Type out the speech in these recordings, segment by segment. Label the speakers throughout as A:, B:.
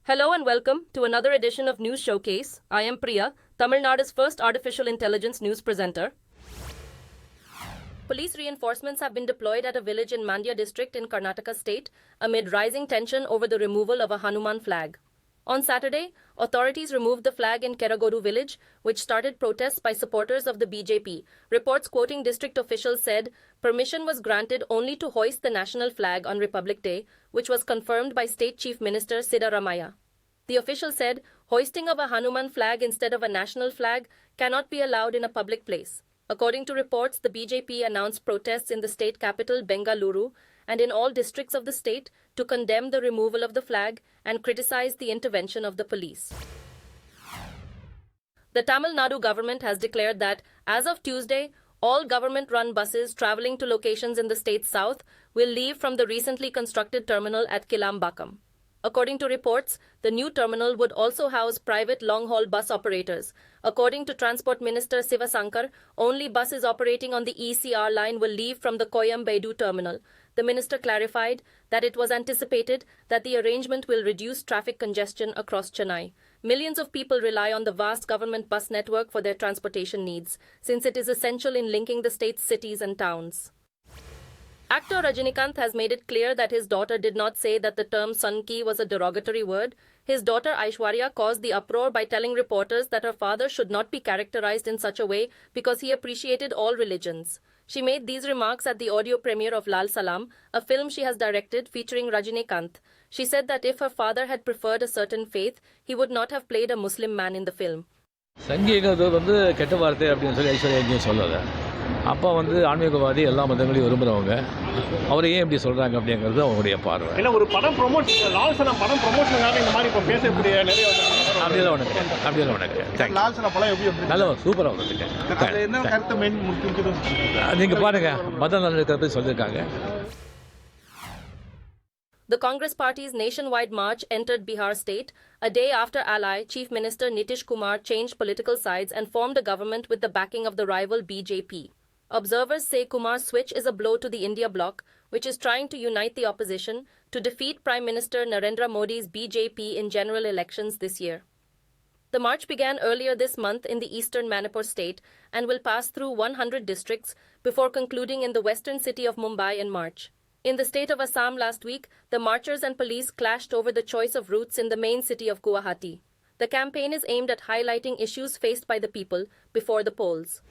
A: Hello and welcome to another edition of News Showcase. I am Priya, Tamil Nadu's first artificial intelligence news presenter. Police reinforcements have been deployed at a village in Mandya district in Karnataka state amid rising tension over the removal of a Hanuman flag. On Saturday, authorities removed the flag in Keragodu village, which started protests by supporters of the BJP. Reports quoting district officials said permission was granted only to hoist the national flag on Republic Day, which was confirmed by State Chief Minister Siddaramaiah. The official said hoisting of a Hanuman flag instead of a national flag cannot be allowed in a public place. According to reports, the BJP announced protests in the state capital Bengaluru and in all districts of the state to condemn the removal of the flag and criticize the intervention of the police. The Tamil Nadu government has declared that, as of Tuesday, all government-run buses travelling to locations in the state's south will leave from the recently constructed terminal at Kilambakkam. According to reports, the new terminal would also house private long-haul bus operators. According to Transport Minister Sivasankar, only buses operating on the ECR line will leave from the Coimbatore terminal. The minister clarified that it was anticipated that the arrangement will reduce traffic congestion across Chennai. Millions of people rely on the vast government bus network for their transportation needs, since it is essential in linking the state's cities and towns. Actor Rajinikanth has made it clear that his daughter did not say that the term Sanki was a derogatory word. His daughter Aishwarya caused the uproar by telling reporters that her father should not be characterized in such a way because he appreciated all religions. She made these remarks at the audio premiere of Salaam, a film she has directed featuring Rajinikanth. She said that if her father had preferred a certain faith, he would not have played a Muslim man in the film.
B: அப்பா ஆன்மீகவாதி எல்லா மதங்களையும் விரும்புகிறவங்க அவரை ஏன் இப்படி சொல்கிறாங்க அப்படிங்கிறது அவங்களுடைய பார்வை.
C: இல்லை ஒரு படம் ப்ரொமோஷன் லால்சனம் படம் ப்ரொமோஷனுக்காக இந்த மாதிரி இப்போ பேசக்கூடிய நிறைய
B: அப்படியெல்லாம் உனக்கு
C: லால்சனம் படம் எப்படி
B: நல்ல சூப்பராக வந்துருக்கேன்.
C: என்ன கருத்து மெயின் முக்கியம்
B: நீங்கள் பாருங்கள் மத நல்லிணக்கத்தை சொல்லியிருக்காங்க.
A: The Congress Party's nationwide march entered Bihar state, a day after ally Chief Minister Nitish Kumar changed political sides and formed a government with the backing of the rival BJP. Observers say Kumar's switch is a blow to the India bloc, which is trying to unite the opposition to defeat Prime Minister Narendra Modi's BJP in general elections this year. The march began earlier this month in the eastern Manipur state and will pass through 100 districts before concluding in the western city of Mumbai in March. In the state of Assam last week, the marchers and police clashed over the choice of routes in the main city of Guwahati. The campaign is aimed at highlighting issues faced by the people before the polls.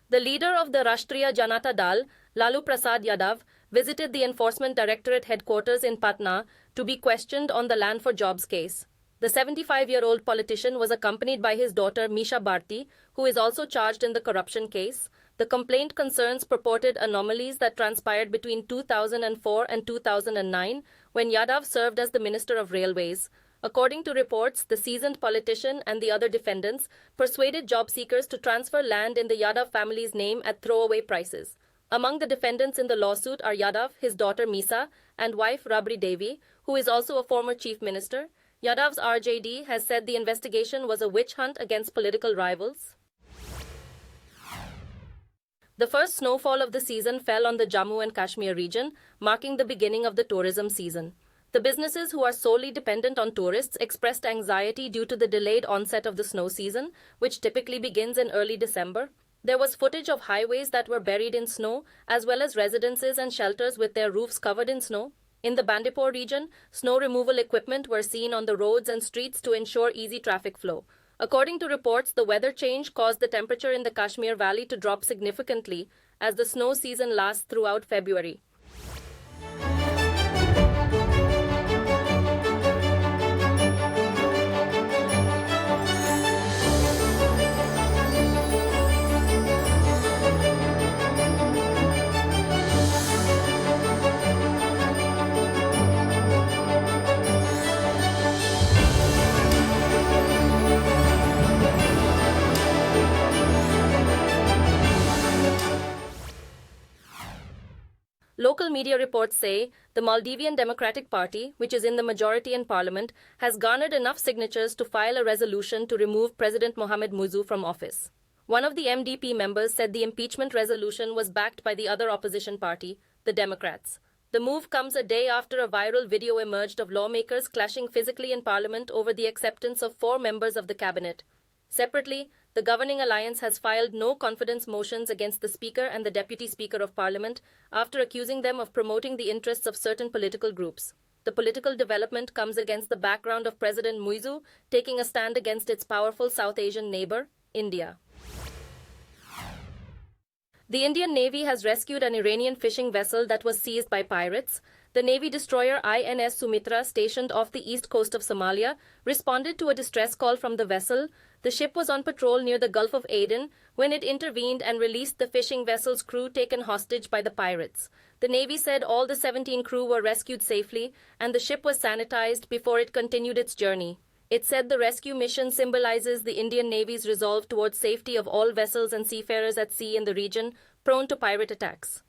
A: The leader of the Rashtriya Janata Dal, Lalu Prasad Yadav, visited the Enforcement Directorate headquarters in Patna to be questioned on the Land for Jobs case. The 75-year-old politician was accompanied by his daughter Misha Bharti, who is also charged in the corruption case. The complaint concerns purported anomalies that transpired between 2004 and 2009 when Yadav served as the Minister of Railways. According to reports, the seasoned politician and the other defendants persuaded job seekers to transfer land in the Yadav family's name at throwaway prices. Among the defendants in the lawsuit are Yadav, his daughter Misa, and wife Rabri Devi, who is also a former chief minister. Yadav's RJD has said the investigation was a witch hunt against political rivals. The first snowfall of the season fell on the Jammu and Kashmir region, marking the beginning of the tourism season. The businesses who are solely dependent on tourists expressed anxiety due to the delayed onset of the snow season, which typically begins in early December. There was footage of highways that were buried in snow, as well as residences and shelters with their roofs covered in snow. In the Bandipur region, snow removal equipment were seen on the roads and streets to ensure easy traffic flow. According to reports, the weather change caused the temperature in the Kashmir Valley to drop significantly as the snow season lasts throughout February. Local media reports say the Maldivian Democratic Party, which is in the majority in parliament, has garnered enough signatures to file a resolution to remove President Mohamed Muizzu from office. One of the MDP members said the impeachment resolution was backed by the other opposition party, the Democrats. The move comes a day after a viral video emerged of lawmakers clashing physically in parliament over the acceptance of 4 members of the cabinet. Separately, the governing alliance has filed no confidence motions against the Speaker and the Deputy Speaker of Parliament after accusing them of promoting the interests of certain political groups. The political development comes against the background of President Muizu taking a stand against its powerful South Asian neighbor, India. The Indian Navy has rescued an Iranian fishing vessel that was seized by pirates. The Navy destroyer INS Sumitra, stationed off the east coast of Somalia, responded to a distress call from the vessel. The ship was on patrol near the Gulf of Aden when it intervened and released the fishing vessel's crew taken hostage by the pirates. The Navy said all the 17 crew were rescued safely and the ship was sanitized before it continued its journey. It said the rescue mission symbolizes the Indian Navy's resolve towards safety of all vessels and seafarers at sea in the region prone to pirate attacks.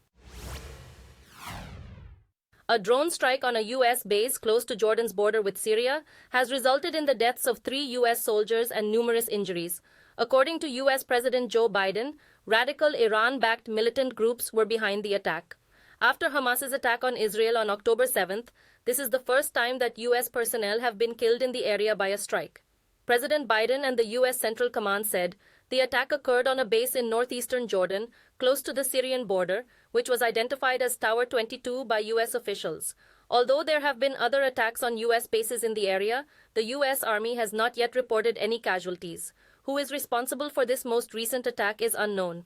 A: A drone strike on a U.S. base close to Jordan's border with Syria has resulted in the deaths of 3 U.S. soldiers and numerous injuries. According to U.S. President Joe Biden, radical Iran-backed militant groups were behind the attack. After Hamas's attack on Israel on October 7th, this is the first time that U.S. personnel have been killed in the area by a strike. President Biden and the U.S. Central Command said the attack occurred on a base in northeastern Jordan, close to the Syrian border, which was identified as Tower 22 by U.S. officials. Although there have been other attacks on U.S. bases in the area, the U.S. Army has not yet reported any casualties. Who is responsible for this most recent attack is unknown.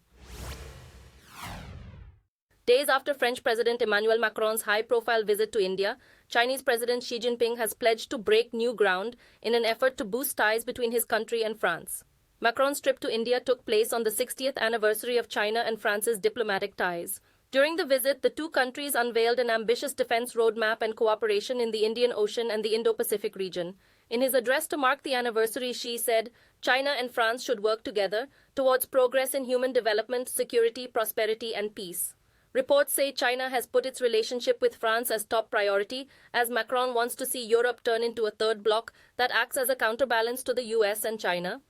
A: Days after French President Emmanuel Macron's high-profile visit to India, Chinese President Xi Jinping has pledged to break new ground in an effort to boost ties between his country and France. Macron's trip to India took place on the 60th anniversary of China and France's diplomatic ties. During the visit, the two countries unveiled an ambitious defense roadmap and cooperation in the Indian Ocean and the Indo-Pacific region. In his address to mark the anniversary, Xi said, China and France should work together towards progress in human development, security, prosperity, and peace. Reports say China has put its relationship with France as top priority, as Macron wants to see Europe turn into a third bloc that acts as a counterbalance to the US and China.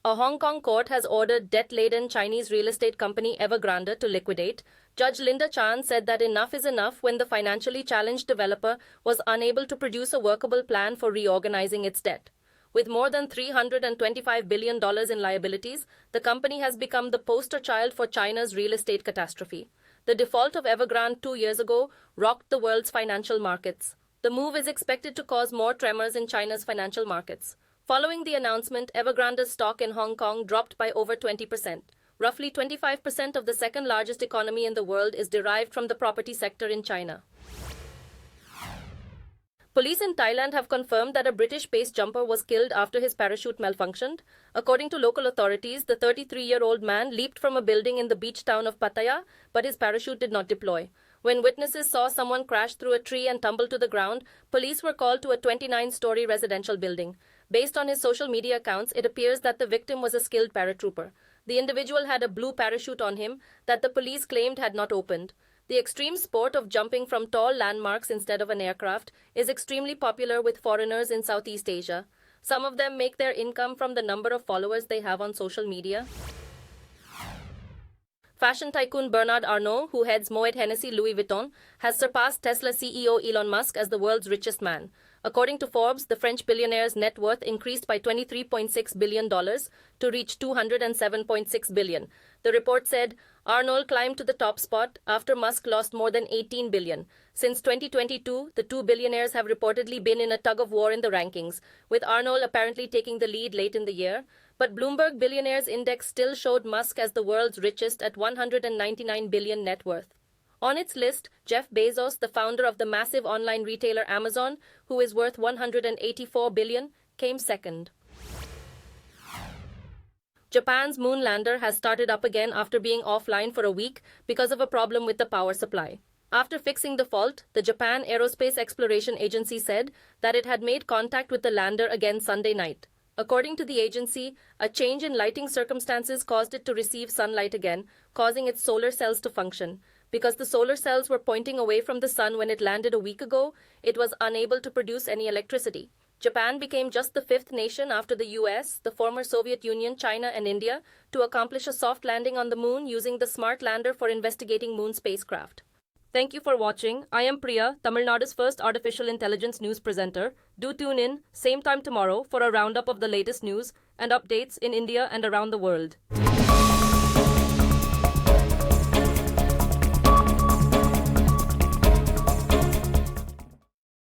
A: A Hong Kong court has ordered debt-laden Chinese real estate company Evergrande to liquidate. Judge Linda Chan said that enough is enough when the financially challenged developer was unable to produce a workable plan for reorganizing its debt. With more than $325 billion in liabilities, the company has become the poster child for China's real estate catastrophe. The default of Evergrande 2 years ago rocked the world's financial markets. The move is expected to cause more tremors in China's financial markets. Following the announcement, Evergrande's stock in Hong Kong dropped by over 20%. Roughly 25% of the second largest economy in the world is derived from the property sector in China. Police in Thailand have confirmed that a British base jumper was killed after his parachute malfunctioned. According to local authorities, the 33-year-old man leaped from a building in the beach town of Pattaya, but his parachute did not deploy. When witnesses saw someone crash through a tree and tumble to the ground, police were called to a 29-story residential building. Based on his social media accounts, it appears that the victim was a skilled paratrooper. The individual had a blue parachute on him that the police claimed had not opened. The extreme sport of jumping from tall landmarks instead of an aircraft is extremely popular with foreigners in Southeast Asia. Some of them make their income from the number of followers they have on social media. Fashion tycoon Bernard Arnault, who heads Moet Hennessy Louis Vuitton, has surpassed Tesla CEO Elon Musk as the world's richest man. According to Forbes, the French billionaire's net worth increased by $23.6 billion to reach $207.6 billion. The report said Arnault climbed to the top spot after Musk lost more than $18 billion. Since 2022, the two billionaires have reportedly been in a tug-of-war in the rankings, with Arnault apparently taking the lead late in the year. But Bloomberg Billionaires Index still showed Musk as the world's richest at $199 billion net worth. On its list, Jeff Bezos, the founder of the massive online retailer Amazon, who is worth $184 billion, came second. Japan's moon lander has started up again after being offline for a week because of a problem with the power supply. After fixing the fault, the Japan Aerospace Exploration Agency said that it had made contact with the lander again Sunday night. According to the agency, a change in lighting circumstances caused it to receive sunlight again, causing its solar cells to function. Because the solar cells were pointing away from the sun when it landed a week ago, it was unable to produce any electricity. Japan became just the fifth nation after the US, the former Soviet Union, China, and India to accomplish a soft landing on the moon using the Smart Lander for investigating moon spacecraft. Thank you for watching. I am Priya, Tamil Nadu's first artificial intelligence news presenter. Do tune in, same time tomorrow, for a roundup of the latest news and updates in India and around the world.